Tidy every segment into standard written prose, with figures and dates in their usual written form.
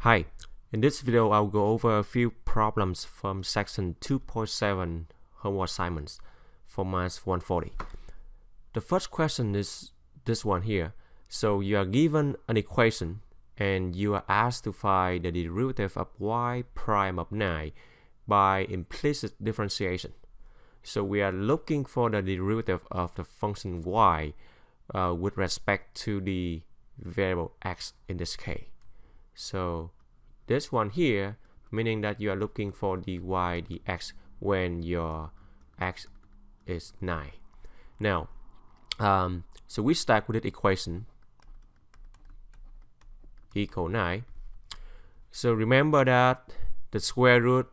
Hi, in this video I'll go over a few problems from section 2.7 homework assignments for Math 140. The first question is this one here. So you are given an equation and you are asked to find the derivative of y prime of 9 by implicit differentiation. So we are looking for the derivative of the function y with respect to the variable x in this case. So this one here, meaning that you are looking for the y dx when your x is 9. Now, so we start with the equation equal 9. So remember that the square root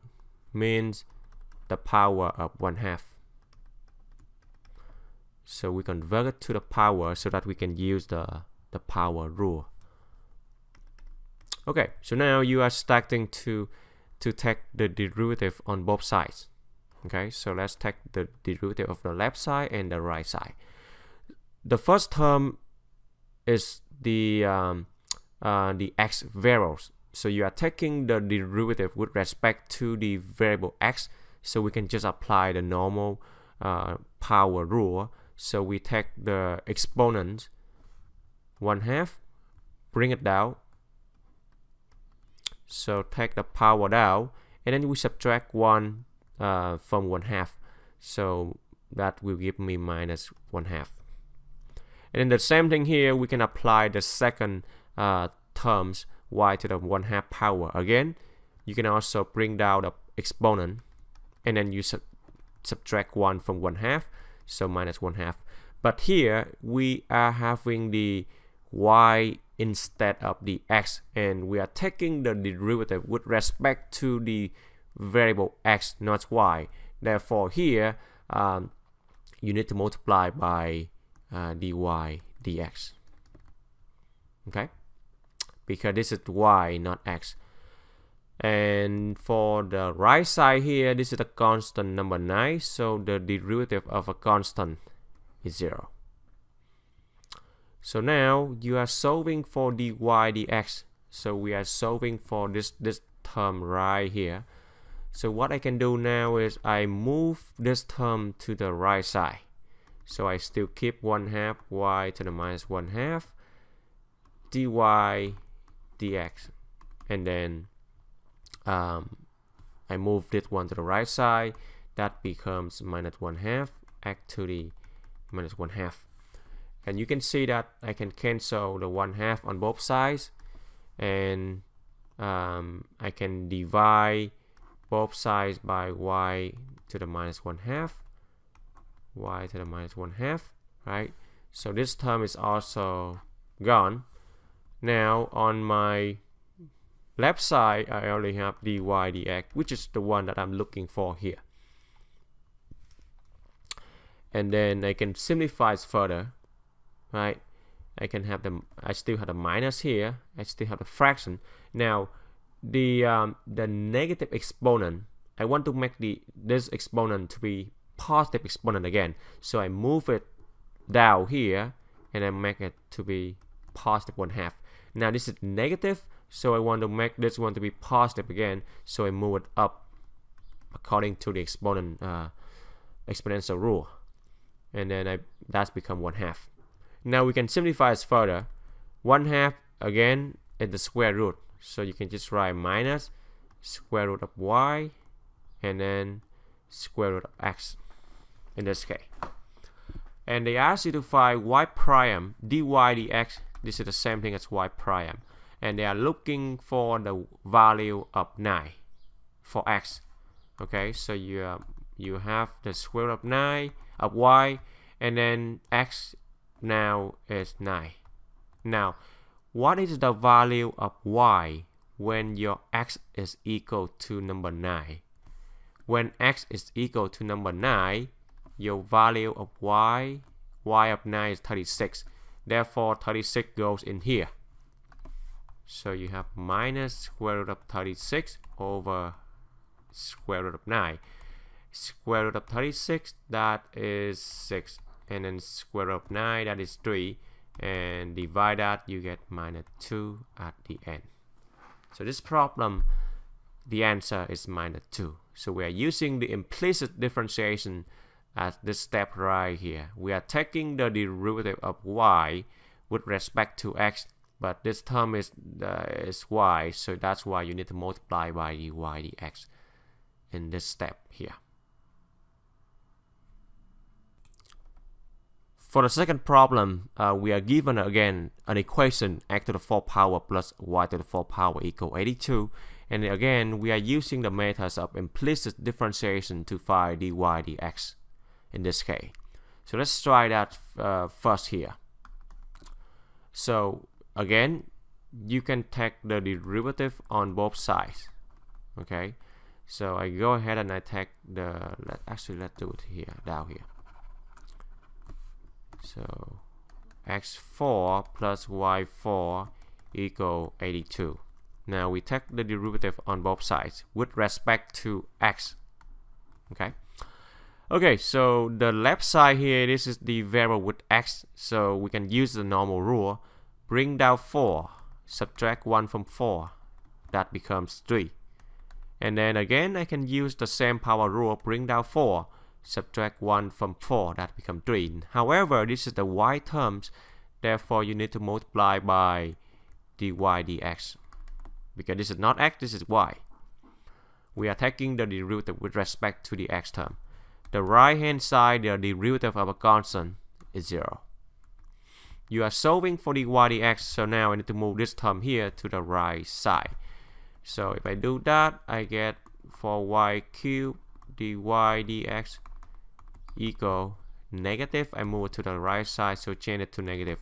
means the power of 1/2. So we convert it to the power so that we can use the power rule. Okay, so now you are starting to take the derivative on both sides. Okay, so let's take the derivative of the left side and the right side. The first term is the x variables. So you are taking the derivative with respect to the variable x. So we can just apply the normal power rule. So we take the exponent 1/2, bring it down. So take the power down, and then we subtract 1 from 1/2. So that will give me minus 1/2. And then the same thing here, we can apply the second terms, y to the 1/2 power. Again, you can also bring down the exponent, and then you subtract 1 from 1/2, so minus 1/2. But here, we are having the y instead of the x, and we are taking the derivative with respect to the variable x, not y. Therefore here you need to multiply by dy dx, okay, because this is y, not x. And for the right side here, this is a constant number 9, so the derivative of a constant is 0. So now you are solving for dy dx. So we are solving for this term right here. So what I can do now is I move this term to the right side. So I still keep 1/2 y to the minus 1/2 dy dx. And then I move this one to the right side. That becomes minus 1/2 x to the minus 1/2. And you can see that I can cancel the 1/2 on both sides, and I can divide both sides by y to the minus 1/2, y to the minus 1/2, right? So this term is also gone. Now on my left side, I only have dy dx, which is the one that I'm looking for here. And then I can simplify it further. Right, I still have the minus here. I still have the fraction. Now, the negative exponent, I want to make this exponent to be positive exponent again. So I move it down here, and I make it to be positive 1/2. Now this is negative, so I want to make this one to be positive again. So I move it up according to the exponent exponential rule, and then that's become 1/2. Now we can simplify this further. 1/2 again is the square root. So you can just write minus square root of y and then square root of x in this case. And they ask you to find y prime dy dx. This is the same thing as y prime. And they are looking for the value of 9 for x. Okay, so you have the square root of 9 of y, and then x now is 9. Now, what is the value of y when your x is equal to number 9? When x is equal to number 9, your value of y of 9 is 36. Therefore, 36 goes in here. So you have minus square root of 36 over square root of 9. Square root of 36, that is 6. And then square root of 9, that is 3, and divide that, you get minus 2 at the end. So this problem, the answer is -2. So we are using the implicit differentiation at this step right here. We are taking the derivative of y with respect to x, but this term is y, so that's why you need to multiply by dy dx in this step here. For the second problem, we are given again an equation x to the 4th power plus y to the 4th power equal 82. And again, we are using the methods of implicit differentiation to find dy dx in this case. So let's try that first here. So again, you can take the derivative on both sides. Okay, so I go ahead and I take the, let's do it here, down here. So x4 plus y4 equal 82. Now we take the derivative on both sides with respect to x. Okay, so the left side here, this is the variable with x, so we can use the normal rule. Bring down 4, subtract 1 from 4, that becomes 3. And then again, I can use the same power rule, bring down 4, subtract 1 from 4, that becomes 3. However, this is the y terms, therefore you need to multiply by dy dx. Because this is not x, this is y. We are taking the derivative with respect to the x term. The right hand side, the derivative of a constant is 0. You are solving for dy dx, so now I need to move this term here to the right side. So if I do that, I get 4y cubed dy dx equal negative. I move it to the right side, so change it to negative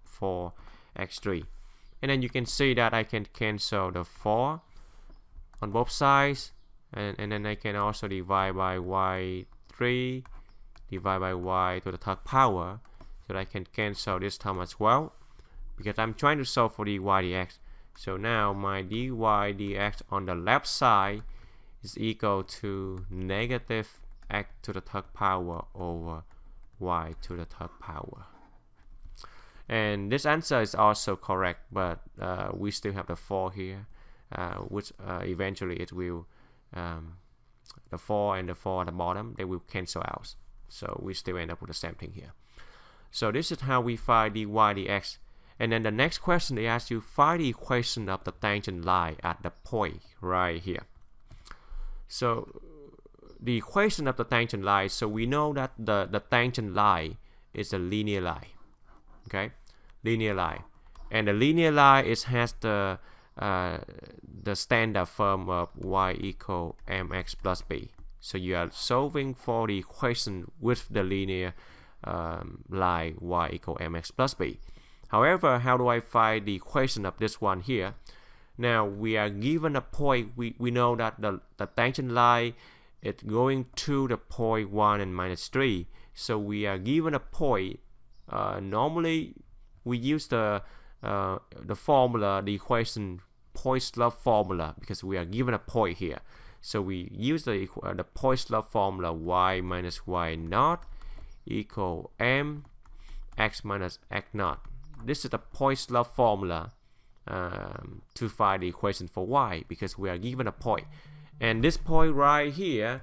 4x3. And then you can see that I can cancel the 4 on both sides, and then I can also divide by y3, divide by y to the 3rd power, so that I can cancel this term as well, because I'm trying to solve for dy dx. So now my dy dx on the left side is equal to negative x to the 3rd power over y to the 3rd power. And this answer is also correct, but we still have the 4 here, which eventually it will, the 4 and the 4 at the bottom, they will cancel out. So we still end up with the same thing here. So this is how we find dy dx. And then the next question, they ask you find the equation of the tangent line at the point right here. So the equation of the tangent line, so we know that the tangent line is a linear line. Okay, linear line, and the linear line has the standard form of y equal mx plus b. So you are solving for the equation with the linear line y equal mx plus b. However, how do I find the equation of this one here? Now we are given a point. We know that the tangent line is going to the point 1 and -3. So we are given a point. Normally we use the formula, the equation point-slope formula, because we are given a point here. So we use the point-slope formula y minus y naught equal m x minus x naught. This is the point-slope formula to find the equation for y, because we are given a point. And this point right here,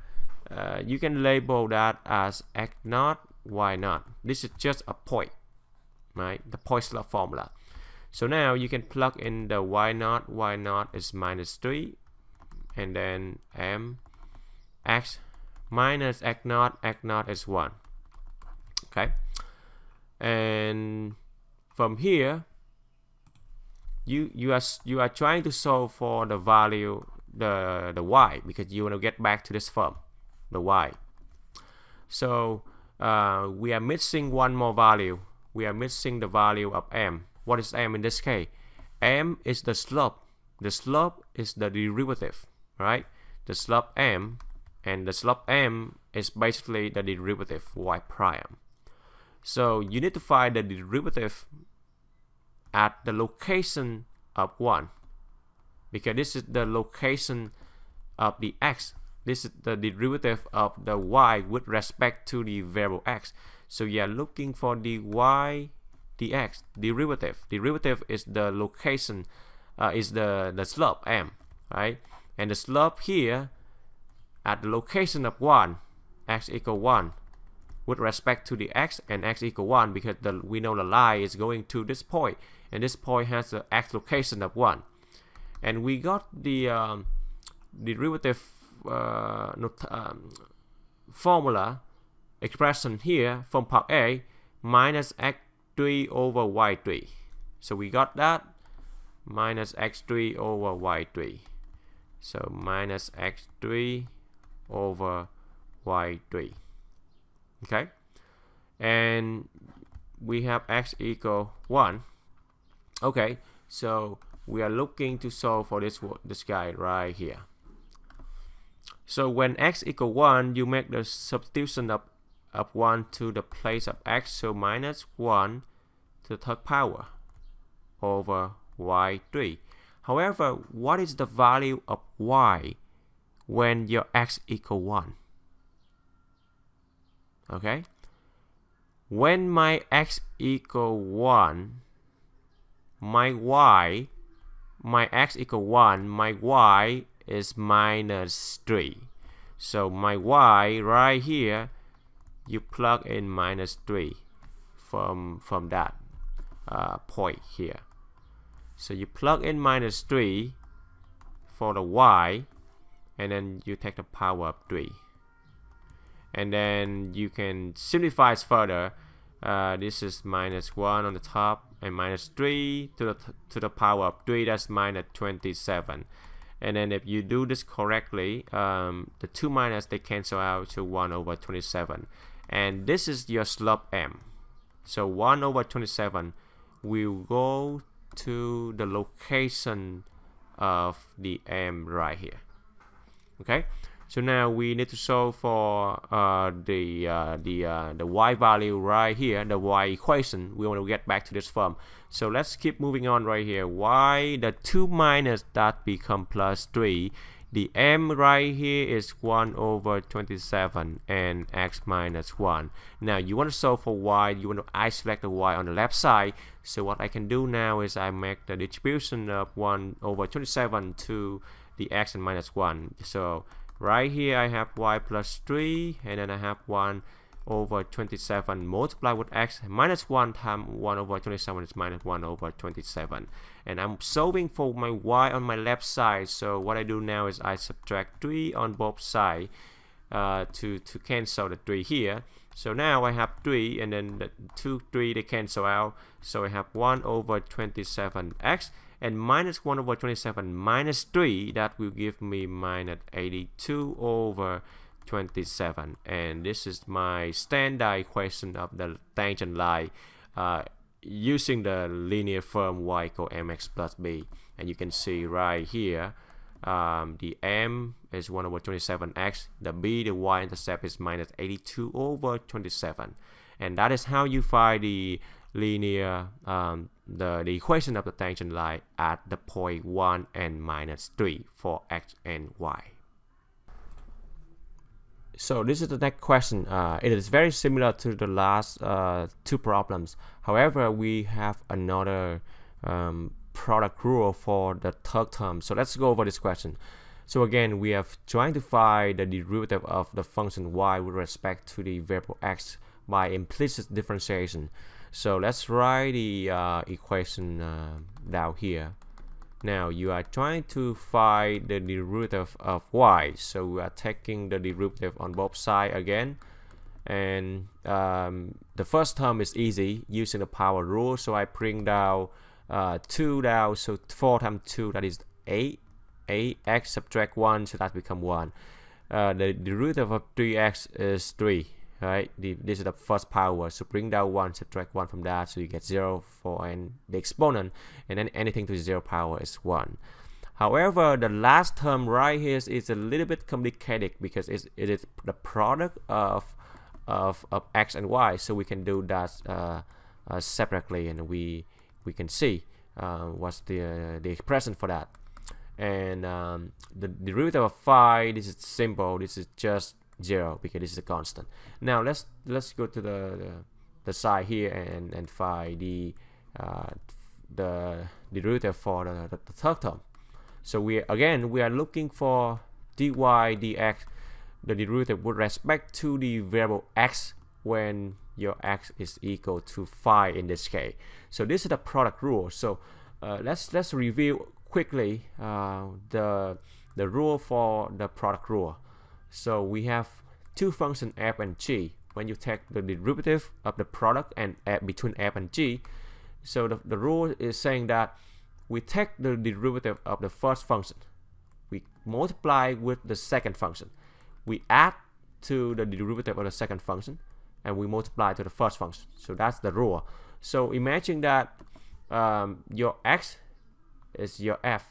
you can label that as x naught, y naught. This is just a point, right? The point-slope formula. So now you can plug in the y naught is -3, and then m x minus x naught is 1. Okay, and from here you are trying to solve for the value the y, because you want to get back to this form, the y. So we are missing one more value. We are missing the value of m. What is m in this case? M is the slope. The slope is the derivative, right? The slope m, and the slope m is basically the derivative y prime. So you need to find the derivative at the location of 1, because this is the location of the x. This is the derivative of the y with respect to the variable x. So you are looking for the y dx derivative. Derivative is the location is the slope m, right? And the slope here at the location of 1, x equal 1, with respect to the x and x equal 1, because we know the line is going to this point, and this point has the x location of 1. And we got the derivative formula expression here from part A, minus x3 over y3. So we got that, minus x3 over y3. So minus x3 over y3. Okay, and we have x equal 1. Okay, so we are looking to solve for this guy right here. So when x equal 1, you make the substitution of 1 to the place of x, so minus 1 to the third power over y3. However, what is the value of y when your x equal 1? Okay, when my x equal 1, my x equal 1, my y is minus 3. So my y right here, you plug in minus 3 from that point here. So you plug in minus 3 for the y, and then you take the power of 3. And then you can simplify it further. This is minus 1 on the top, and minus 3 to the power of 3, that's minus 27. And then if you do this correctly, the 2 minus, they cancel out to 1 over 27. And this is your slope m. So 1 over 27 will go to the location of the m right here. Okay, so now we need to solve for the y value right here, the y equation. We want to get back to this form. So let's keep moving on right here. Y, the 2 minus, that become plus 3. The m right here is 1 over 27 and x minus 1. Now you want to solve for y, you want to isolate the y on the left side. So what I can do now is I make the distribution of 1 over 27 to the x and minus 1. So right here I have y plus 3, and then I have 1 over 27 multiplied with x minus 1 times 1 over 27 is minus 1 over 27. And I'm solving for my y on my left side. So what I do now is I subtract 3 on both sides to cancel the 3 here. So now I have 3, and then the 3 they cancel out. So I have 1 over 27x, and minus 1 over 27 minus 3, that will give me minus 82 over 27. And this is my standard equation of the tangent line using the linear form y equal mx plus b. And you can see right here, the m is 1 over 27x, the b, the y-intercept, is minus 82 over 27. And that is how you find the linear the equation of the tangent line at the point 1 and minus 3 for x and y. So this is the next question. It is very similar to the last 2 problems. However, we have another product rule for the third term. So let's go over this question. So again, we are trying to find the derivative of the function y with respect to the variable x by implicit differentiation. So let's write the equation down here. Now you are trying to find the derivative of y. So we are taking the derivative on both sides again. And the first term is easy using the power rule. So I bring down 2 down. So 4 times 2, that is 8. 8x subtract 1, so that become 1. The derivative of 3x is 3. Right, this is the first power, so bring down 1, subtract 1 from that, so you get 0 for the exponent, and then anything to the 0 power is 1. However, the last term right here is a little bit complicated because it is the product of x and y, so we can do that separately, and we can see what's the expression for that. And the derivative of phi, this is simple, this is just 0 because this is a constant. Now let's go to the side here and find the the derivative for the third term. So we are looking for dy dx, the derivative with respect to the variable x when your x is equal to phi in this case. So this is the product rule. So let's review quickly the rule for the product rule. So we have two functions f and g. When you take the derivative of the product and between f and g, so the rule is saying that we take the derivative of the first function, we multiply with the second function, we add to the derivative of the second function, and we multiply to the first function. So that's the rule. So imagine that your x is your f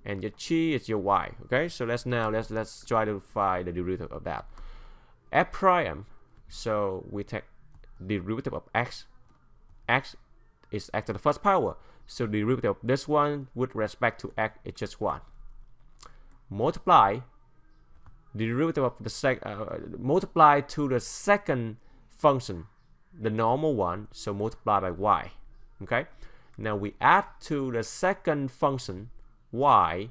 and your g is your y. Okay, so let's try to find the derivative of that. F prime, so we take the derivative of x is x to the first power, so the derivative of this one with respect to x is just 1. Multiply the derivative of the multiply to the second function, the normal one, so multiply by y. Okay, now we add to the second function y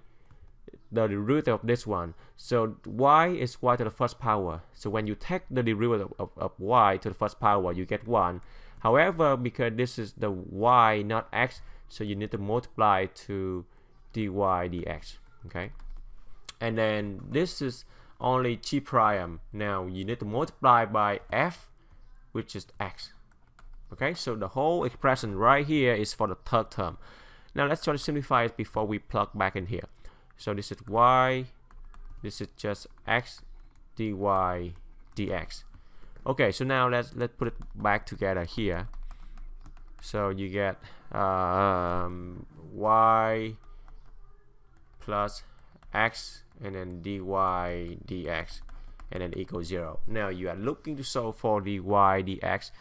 the derivative of this one, so y is y to the first power. So when you take the derivative of y to the first power, you get 1. However, because this is the y not x, so you need to multiply to dy dx. Okay, and then this is only g prime. Now you need to multiply by f, which is x. Okay, so the whole expression right here is for the third term. Now let's try to simplify it before we plug back in here. So this is y, this is just x dy dx. Okay, so now let's put it back together here. So you get y plus x and then dy dx and then equals 0. Now you are looking to solve for dy dx.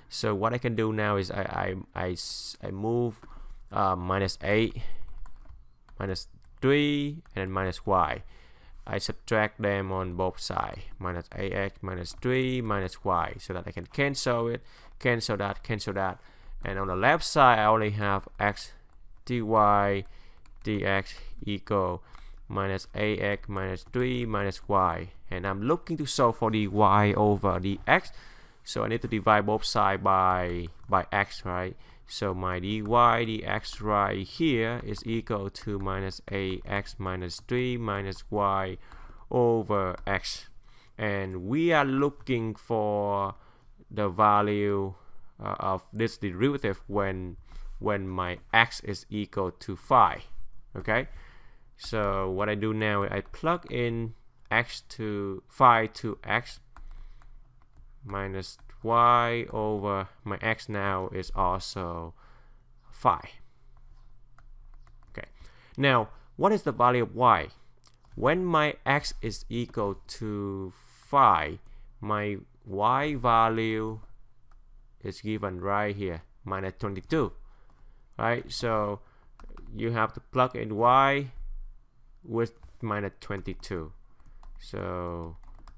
So what I can do now is I move minus 8, minus 3, and then minus y. I subtract them on both sides, minus ax, minus 3, minus y, so that I can cancel it, cancel that, and on the left side I only have x dy dx equal minus ax minus 3 minus y, and I'm looking to solve for the y over the x, so I need to divide both sides by x, right? So my dy dx right here is equal to minus ax minus 3 minus y over x, and we are looking for the value of this derivative when my x is equal to phi. Okay, so what I do now is I plug in x to phi to x minus y over my x now is also phi. Okay, now what is the value of y? When my x is equal to phi, my y value is given right here, minus 22, right? So you have to plug in y with minus 22, so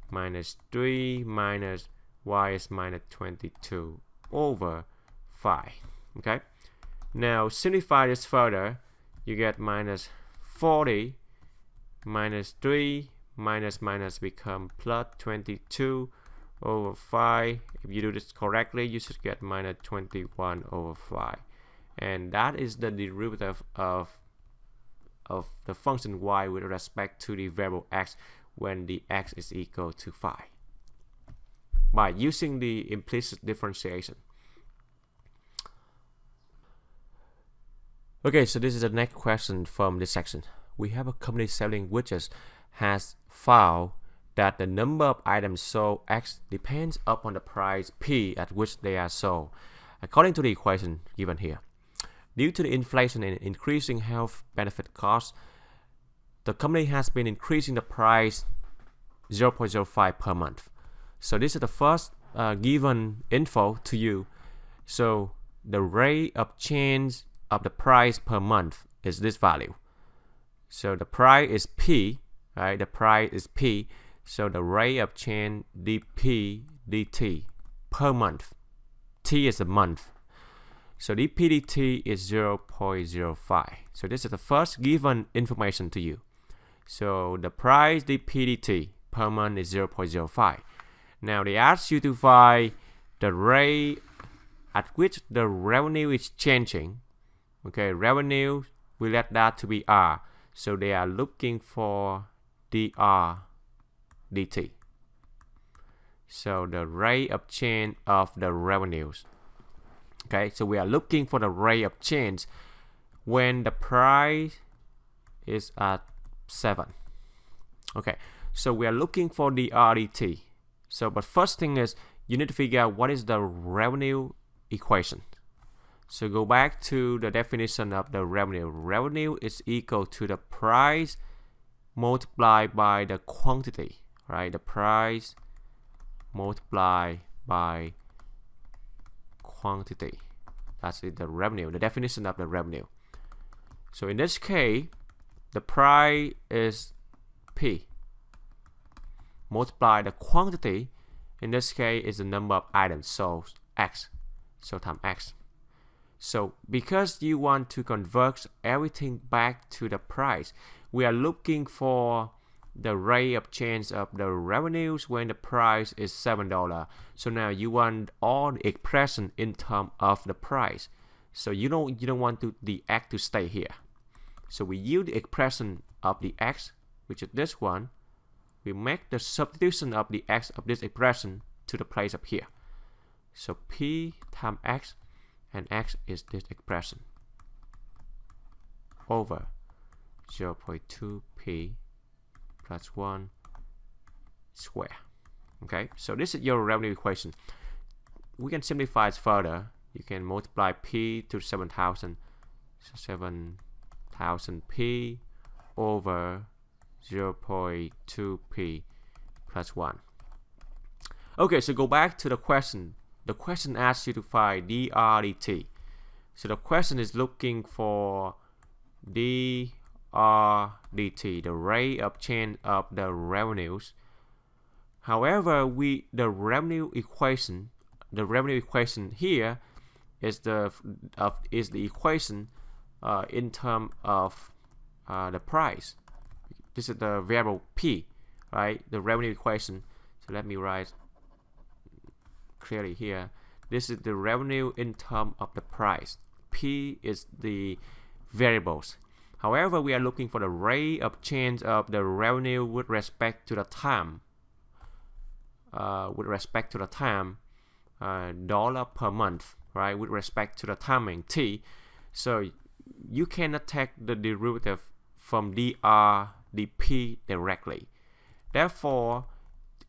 minus 3 minus y is minus 22 over phi. Okay, now simplify this further, you get minus 40 minus 3 minus become plus 22 over phi. If you do this correctly, you should get minus 21 over phi, and that is the derivative of the function y with respect to the variable x when the x is equal to phi, by using the implicit differentiation. Okay, so this is the next question from this section. We have a company selling widgets has found that the number of items sold x depends upon the price p at which they are sold, according to the equation given here. Due to the inflation and increasing health benefit costs, the company has been increasing the price 0.05 per month. So this is the first given info to you. So the rate of change of the price per month is this value. So the price is p, right? The price is p. So the rate of change dp dt per month. T is a month. So dPdt is 0.05. So this is the first given information to you. So the price dPdt per month is 0.05. Now they ask you to find the rate at which the revenue is changing. Okay, revenue, we let that to be R. So they are looking for dR dt. So the rate of change of the revenues. Okay, so we are looking for the rate of change when the price is at 7. Okay, so we are looking for the RDT. So, but first thing is you need to figure out what is the revenue equation. So go back to the definition of the revenue. Revenue is equal to the price multiplied by the quantity, right? The price multiplied by quantity. That's the revenue, the definition of the revenue. So in this case, the price is P. Multiply the quantity, in this case is the number of items, so X. So times X. So because you want to convert everything back to the price, we are looking for the rate of change of the revenues when the price is $7. So now you want all the expression in terms of the price. So you don't want the X to stay here. So we use the expression of the X, which is this one. We make the substitution of the X of this expression to the place up here. So P times X, and X is this expression over 0.2P plus 1 square. Okay, so this is your revenue equation. We can simplify it further. You can multiply P to 7,000, so 7,000 P over 0.2P plus 1. Okay, so go back to the question. The question asks you to find dRdt. So the question is looking for dRdt, the rate of change of the revenues. However, the revenue equation here is the equation in terms of the price. This is the variable P, right? The revenue equation. So let me write clearly here. This is the revenue in terms of the price. P is the variables. However, we are looking for the rate of change of the revenue with respect to the time. Dollar per month, right? With respect to the timing T. So you cannot take the derivative from dr dp directly. Therefore,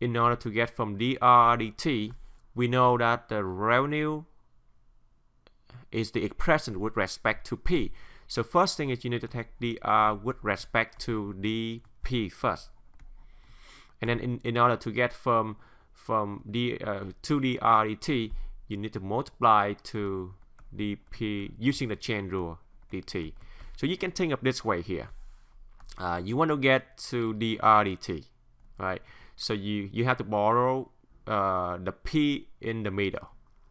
in order to get from dr dt, we know that the revenue is the expression with respect to P. So first thing is you need to take dr with respect to dp first. And then in order to get from to dr dt, you need to multiply to dp using the chain rule dt. So you can think of this way here. You want to get to dr dt, right? So you have to borrow the P in the middle,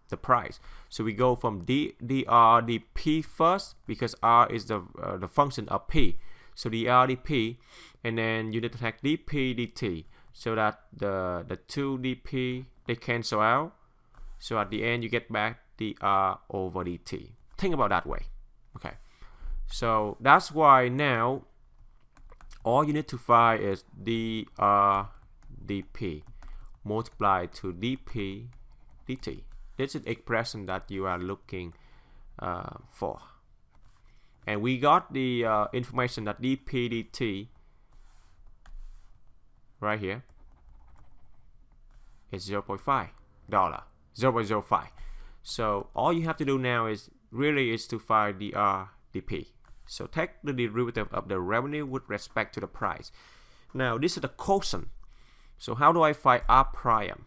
the price. So we go from dr dp first because R is the function of P. So dr dp, and then you need to take dp dt, so that the two dp they cancel out. So at the end you get back dr over dt. Think about that way. Okay. So that's why now all you need to find is dr dp multiplied to dp dt. This is the expression that you are looking for. And we got the information that dp dt right here is $0.5. 0.05. So all you have to do now is to find dr dp. So take the derivative of the revenue with respect to the price. Now this is the quotient. So how do I find R prime?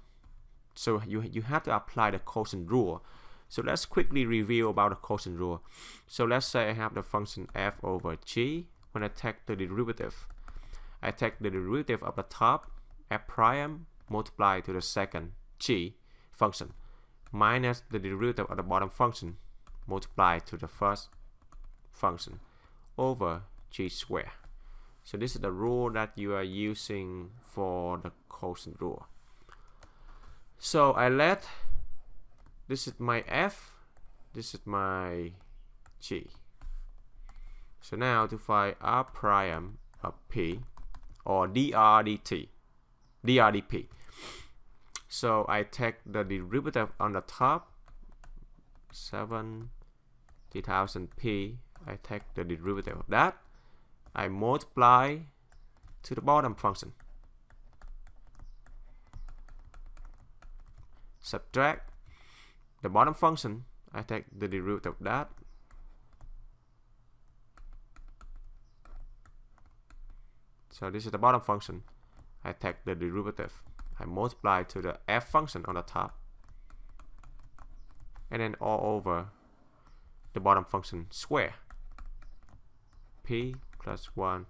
So you have to apply the quotient rule. So let's quickly review about the quotient rule. So let's say I have the function f over g. When I take the derivative, I take the derivative of the top f prime multiplied to the second g function minus the derivative of the bottom function multiply to the first function over g squared. So this is the rule that you are using for the quotient rule. So I let, this is my f, this is my g. So now to find r prime of p, or dr dp. So I take the derivative on the top, 70,000 p. I take the derivative of that. I multiply to the bottom function. Subtract the bottom function. I take the derivative of that. So this is the bottom function. I take the derivative. I multiply to the f function on the top. And then all over the bottom function square. P plus 1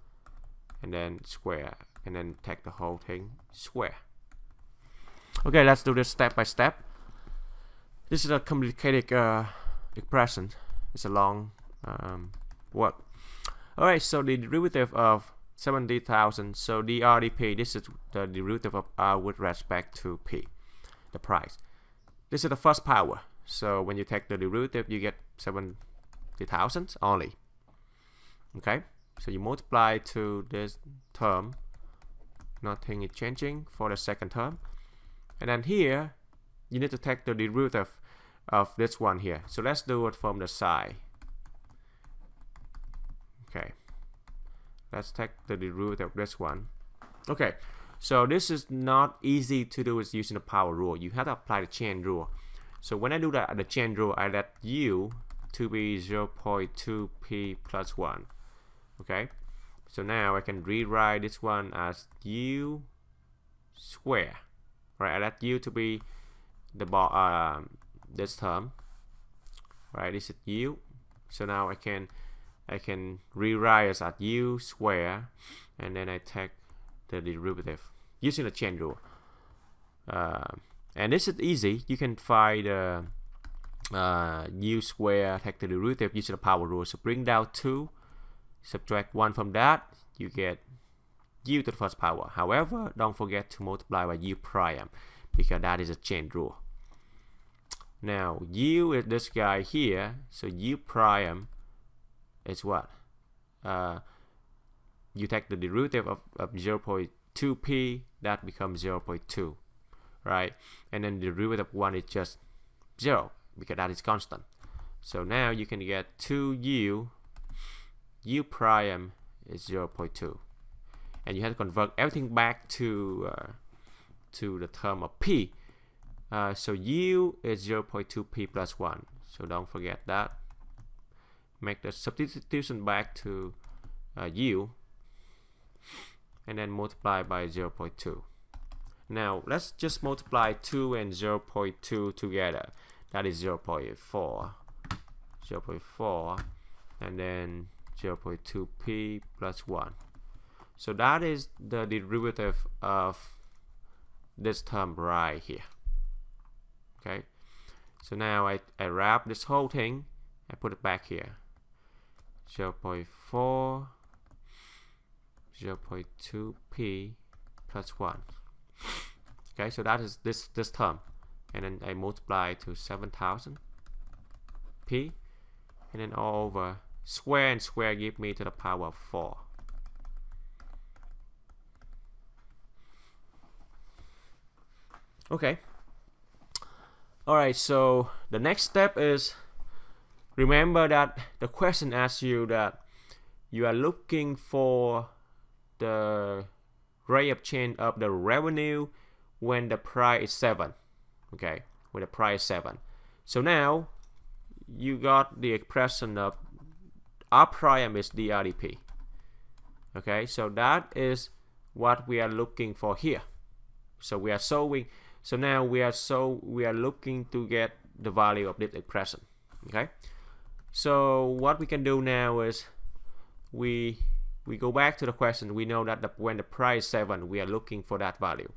and then square. And then take the whole thing square. Okay, let's do this step by step. This is a complicated expression. It's a long work. Alright, so the derivative of 70,000, so drdp, this is the derivative of r with respect to p, the price. This is the first power. So when you take the derivative, you get 70,000 only. Okay, so you multiply to this term. Nothing is changing for the second term. And then here, you need to take the derivative of this one here. So let's do it from the side. Okay. Let's take the derivative of this one. Okay, so this is not easy to do with using the power rule. You have to apply the chain rule. So when I do the chain rule, I let u to be 0.2p plus 1. Okay, so now I can rewrite this one as u square. Right, I let u to be the this term. Right, this is u. So now I can rewrite it as u square, and then I take the derivative using the chain rule. And this is easy. You can find u square, take the derivative using the power rule. So bring down 2, subtract 1 from that, you get u to the first power. However, don't forget to multiply by u prime, because that is a chain rule. Now u is this guy here, so u prime is what? You take the derivative of 0.2p, that becomes 0.2, right? And then the derivative of 1 is just 0, because that is constant. So now you can get 2u, u prime is 0.2. And you have to convert everything back to the term of p. So u is 0.2p plus 1. So don't forget that. Make the substitution back to u, and then multiply by 0.2. Now let's just multiply 2 and 0.2 together. That is 0.4, and then 0.2p plus 1. So that is the derivative of this term right here. Okay, so now I wrap this whole thing, I put it back here. 0.4, 0.2p plus 1. Okay, so that is this term, and then I multiply to 7,000 p, and then all over square and square give me to the power of 4. Okay. Alright, so the next step is, remember that the question asks you that you are looking for the rate of change of the revenue when the price is 7. Okay, when the price is 7. So now you got the expression of R prime is DRDP. Okay, so that is what we are looking for here. So we are solving. So now we are looking to get the value of this expression. Okay, so what we can do now is we go back to the question. We know that when the price is 7, we are looking for that value.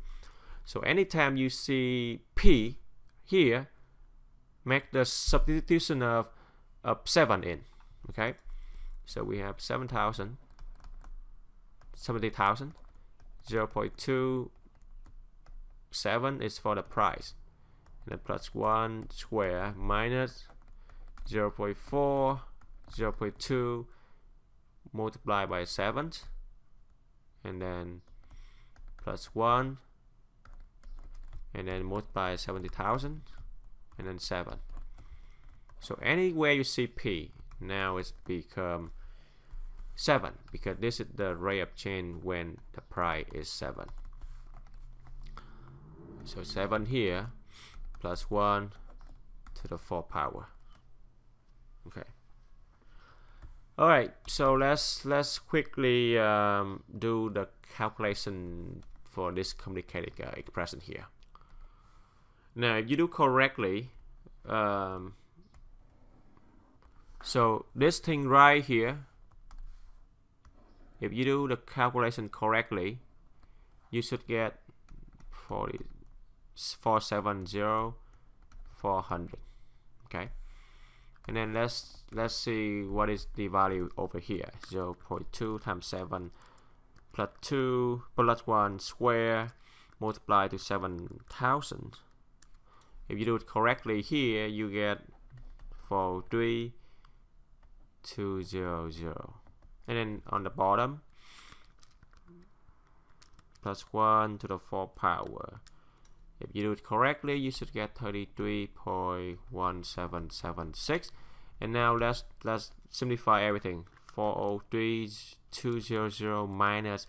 So anytime you see P here, make the substitution of 7 in. Okay, so we have 7,000, 70,000. 0.27 is for the price, and then plus 1 square minus 0.4, 0.2 multiplied by 7, and then plus 1, and then multiply 70,000, and then 7. So anywhere you see P, now it's become 7, because this is the rate of change when the price is 7. So 7 here plus 1 to the 4 power. Okay. All right. So let's quickly do the calculation for this complicated expression here. Now, if you do correctly, so this thing right here, if you do the calculation correctly, you should get 470, 400. Okay, and then let's see what is the value over here. 0.2 times 7 plus 2 plus 1 square multiplied to 7,000. If you do it correctly here, you get 43200. And then on the bottom, plus 1 to the 4 power. If you do it correctly, you should get 33.1776. And now let's simplify everything. 403,200 minus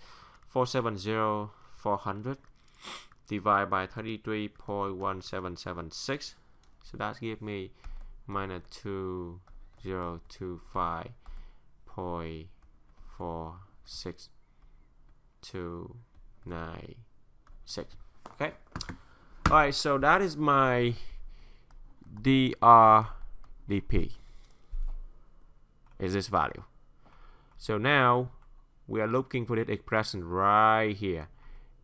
470, 400 divided by 33.1776. So that gives me minus 2025.46296. Okay. All right. So that is my dRdP. Is this value? So now we are looking for this expression right here.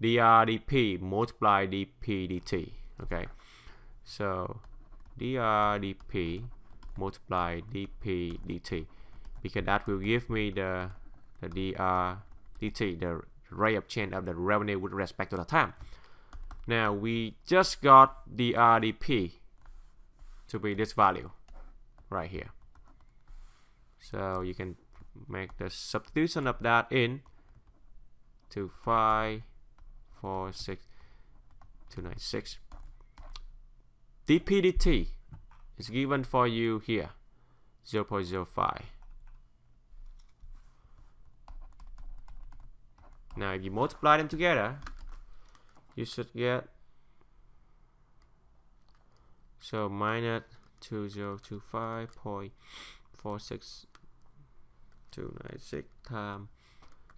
dRdP multiply dP dt. Okay. So dRdP multiply dP dt, because that will give me the dr dt, the rate of change of the revenue with respect to the time. Now we just got dRdP to be this value right here. So you can make the substitution of that in 2546296. dP dt is given for you here, 0.05. Now if you multiply them together, you should get, so minus 2025.46296 times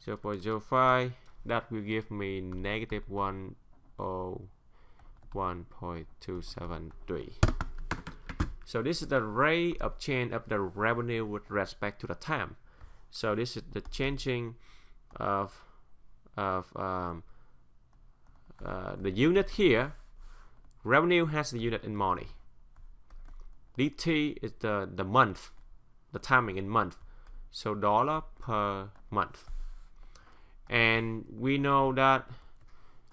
0.05, that will give me negative 101.273. So this is the rate of change of the revenue with respect to the time. So this is the changing of the unit here. Revenue has the unit in money. DT is the month, the timing in month. So dollar per month. And we know that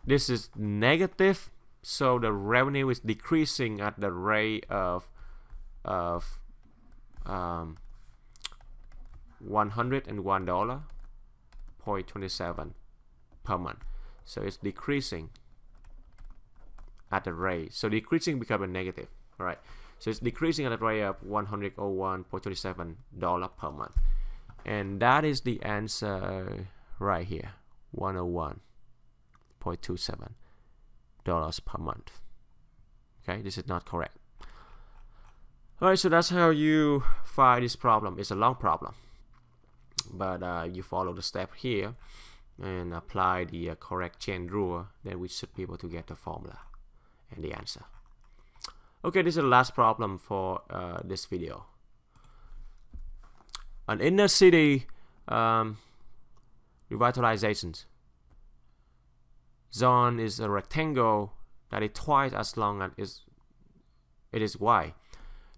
this is negative, so the revenue is decreasing at the rate of $101.27 per month. So it's decreasing at the rate. So decreasing becomes a negative. All right. So it's decreasing at the rate of $101.27 per month. And that is the answer right here. $101.27 per month. Okay, this is not correct. Alright, so that's how you find this problem. It's a long problem, but you follow the step here and apply the correct chain rule, then we should be able to get the formula and the answer. Okay, this is the last problem for this video. An inner city revitalization zone is a rectangle that is twice as long as it is wide.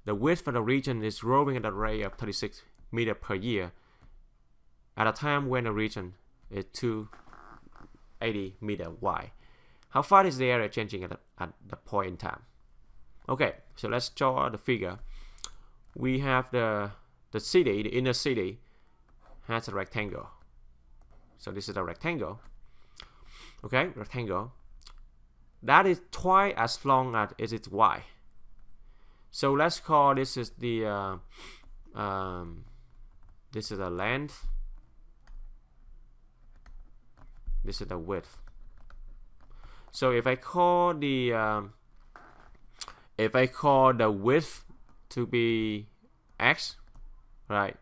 the width of the region is growing at a rate of 36 meters per year at a time when the region is 280 meters wide. How far is the area changing at the point in time? Okay, so let's draw the figure. We have the city, the inner city has a rectangle. So this is a rectangle. Okay, rectangle. That is twice as long as its wide. So let's call this is the this is the length. This is the width. So if I call the width to be x, right?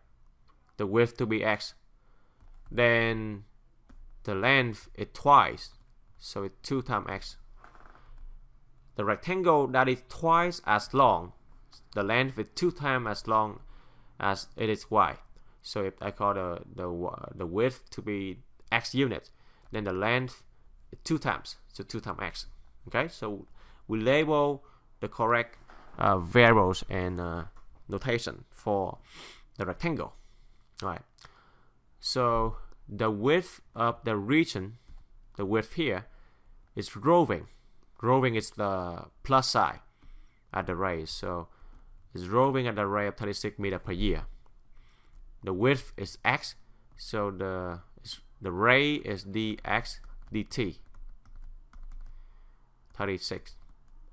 The width to be x, then the length is twice, so it's 2 times x. The rectangle that is twice as long, the length is 2 times as long as it is wide. So if I call the width to be x units, then the length is 2 times, so 2 times x. Okay, so we label the correct variables and notation for the rectangle. All right. So the width of the region, the width here, is growing. Growing is the plus sign at the rate. So it's growing at the rate of 36 meters per year. The width is x, so the rate is dx dt. 36.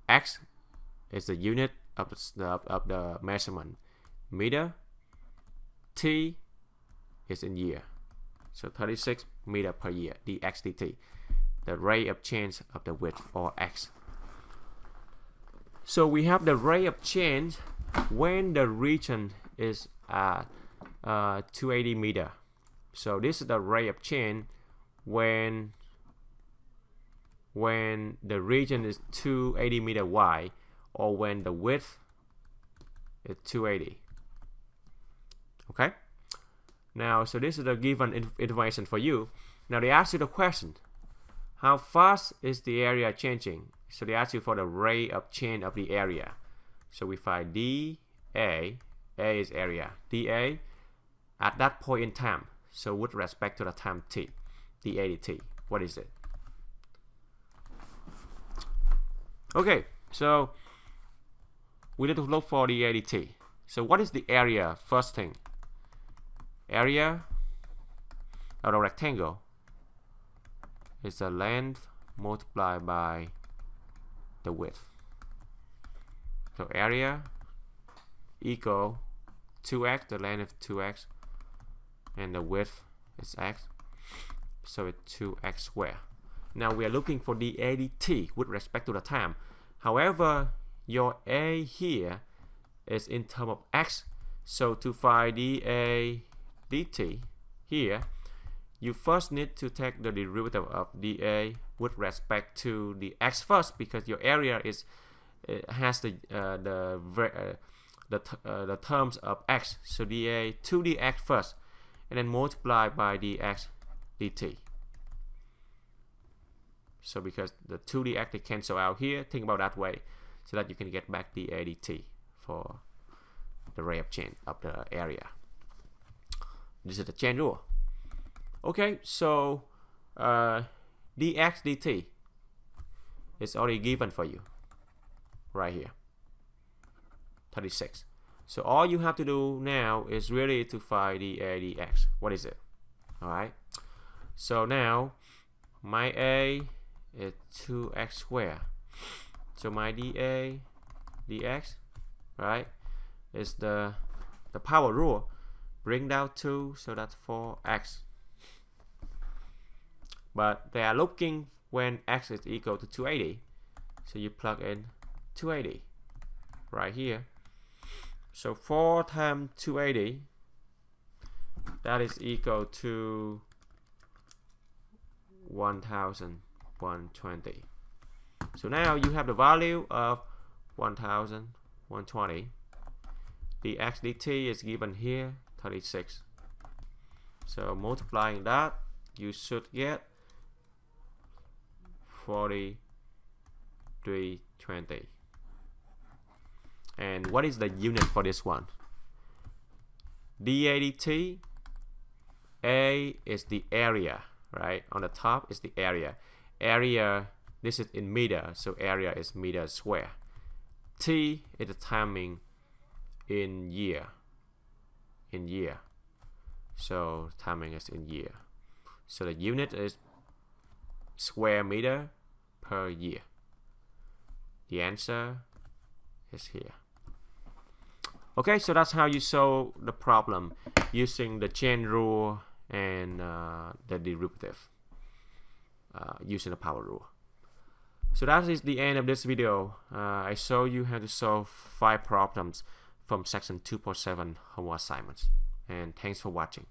X is the unit of the measurement. Meter. T is in year. So 36 meters per year, dx dt. The rate of change of the width, or x. So we have the rate of change when the region is at 280 meters. So this is the rate of change when the region is 280 meters wide, or when the width is 280. Okay. Now, so this is the given information for you. Now they ask you the question: how fast is the area changing? So they ask you for the rate of change of the area. So we find dA, A is area, dA at that point in time. So with respect to the time t, dA dt. What is it? Okay, so we need to look for the dA dt. So what is the area? First thing, area of a rectangle is the length multiplied by the width. So area equal 2x, the length is 2x, and the width is x, so it's 2x squared. Now we are looking for the dA dt with respect to the time. However, your a here is in terms of x, so to find dA dt here, you first need to take the derivative of dA with respect to the x first, because your area has the terms of x. So dA to the x first, and then multiply by dx dt. So because the 2dx they cancel out here, think about that way, so that you can get back dA dt for the rate of change of the area. This is the chain rule. Okay, so dx dt is already given for you right here, 36. So all you have to do now is really to find dA dx. What is it? All right. So now my a is 2x squared. So my dA dx, right, is the power rule. Bring down 2, so that's 4x. But they are looking when x is equal to 280. So you plug in 280 right here. So 4 times 280, that is equal to 1120. So now you have the value of 1120. The dx dt is given here, 36. So multiplying that, you should get 4320. And what is the unit for this one? DADT, A is the area, right? On the top is the area. Area, this is in meter, so area is meter square. T is the timing in year. In year. So timing is in year. So the unit is square meter per year. The answer is here. Okay, so that's how you solve the problem using the chain rule and the derivative using the power rule. So that is the end of this video. I show you how to solve 5 problems from section 2.7 homework assignments. And thanks for watching.